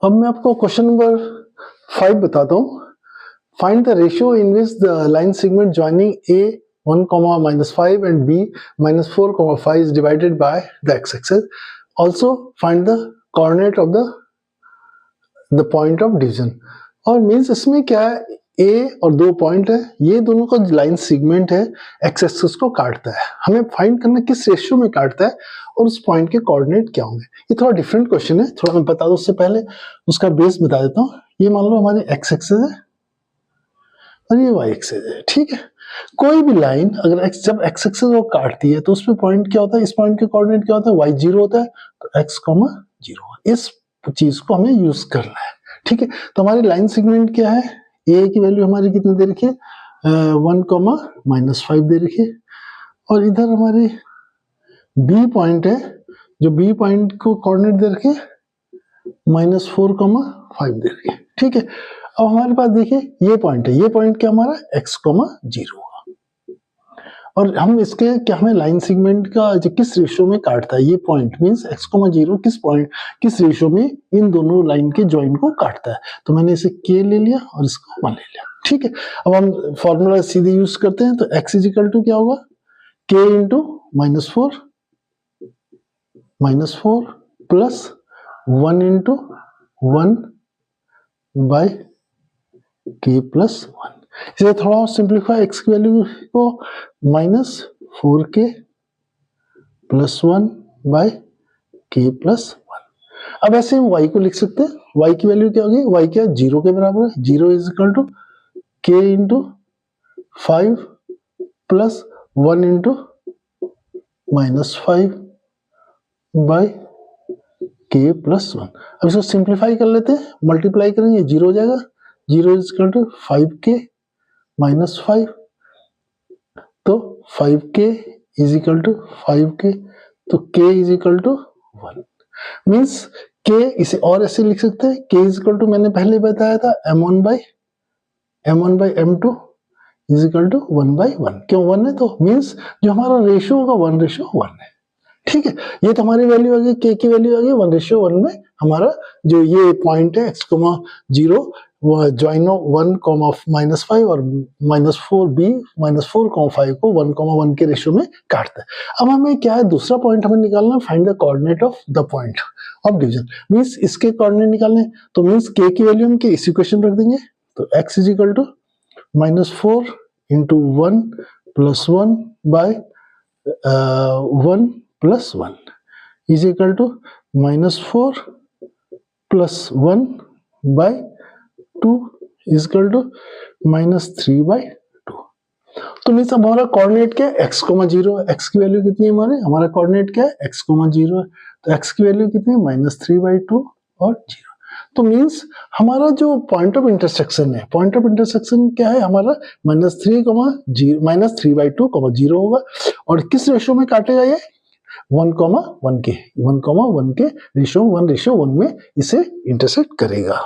अब मैं आपको क्वेश्चन नंबर 5 बताता हूँ। Find the ratio in which the line segment joining A 1, -5 and B -4, 5 is divided by the x-axis. Also find the coordinate of the point of division. और means इसमें क्या है, A और दो पॉइंट है, ये दोनों का लाइन सेगमेंट है, एक्स एक्सिस को काटता है। हमें फाइंड करना किस रेशियो में काटता है और उस पॉइंट के कोऑर्डिनेट क्या होंगे। ये थोड़ा डिफरेंट क्वेश्चन है, थोड़ा मैं बता दूं उससे पहले उसका बेस बता देता हूँ। ये मान लो हमारी एक्स एक्सिस है और ये वाई एक्सिस है, ठीक है। कोई भी लाइन अगर जब एक्स एक्सिस को काटती है तो उसमें पॉइंट क्या होता है, इस पॉइंट के कोऑर्डिनेट क्या होता है, y 0 होता है, तो x, 0 इस चीज को हमें यूज करना है, ठीक है। तो हमारी लाइन सेगमेंट क्या है, a की वैल्यू हमारी कितनी दे रखी है, 1, -5 दे रखी है, और इधर हमारी b पॉइंट है, जो b पॉइंट को कोऑर्डिनेट दे रखे -4, 5 दे रखे, ठीक है। अब हमारे पास देखिए ये पॉइंट है, ये पॉइंट क्या हमारा x, 0 और हम इसके क्या, हमें लाइन सेगमेंट का जो किस रेशियो में काटता है ये पॉइंट, मींस x, 0 किस रेशियो में इन दोनों लाइन के जॉइंट को काटता है। तो मैंने इसे k ले लिया और इसको 1 ले लिया, ठीक है। अब हम फॉर्मूला सीधे यूज करते हैं, तो x = क्या होगा, k × -4 प्लस 1 × 1 बाय k + 1। इसे थोड़ा और सिंप्लीफाई, x की वैल्यू को -4k + 1 बाय k + 1। अब ऐसे हम y को लिख सकते हैं, y की वैल्यू क्या होगी, y क्या 0 के बराबर है, 0 = k × 5 प्लस 1 × -5 बाय k + 1। अब इसको सिंप्लीफाई कर लेते हैं, मल्टीप्लाई करेंगे 0 हो जाएगा, 0 = 5k - 5, तो 5k = 5k, तो k = 1। मीन्स k इसे और ऐसे लिख सकते हैं, k = मैंने पहले बताया था m1/m2 = 1/1। क्यों 1 है, तो मीन्स जो हमारा रेशियो होगा 1:1 है, ठीक है। ये तो हमारी वैल्यू आ गई, k की वैल्यू आ गई 1:1 में। हमारा जो ये पॉइंट है x, 0 ज्वाइन 1, -5 और -4b -4, 5 को 1, 1 के रेशियो में काटता है। अब हमें क्या है, दूसरा पॉइंट हमें निकालना है, find the coordinate of the point of division. Means इसके कोऑर्डिनेट निकालने, तो मींस k की वैल्यू हम इस इक्वेशन रख देंगे, तो x = -4 × 1 + 1 बाय 1 + 1 = -4 + 1 बाय 2 = -3/2। तो मीन्स अब हमारा कोऑर्डिनेट क्या है, x, 0, x की वैल्यू कितनी है, हमारा कोऑर्डिनेट क्या है, x, 0 है, तो x की वैल्यू कितनी है, -3/2 और 0। तो मीन्स हमारा जो पॉइंट ऑफ इंटरसेक्शन है, पॉइंट ऑफ इंटरसेक्शन क्या है हमारा, -3/2, 0 होगा, और किस रेशियो में काटेगा ये, 1, 1 के रेशियो 1:1 में इसे इंटरसेक्ट करेगा।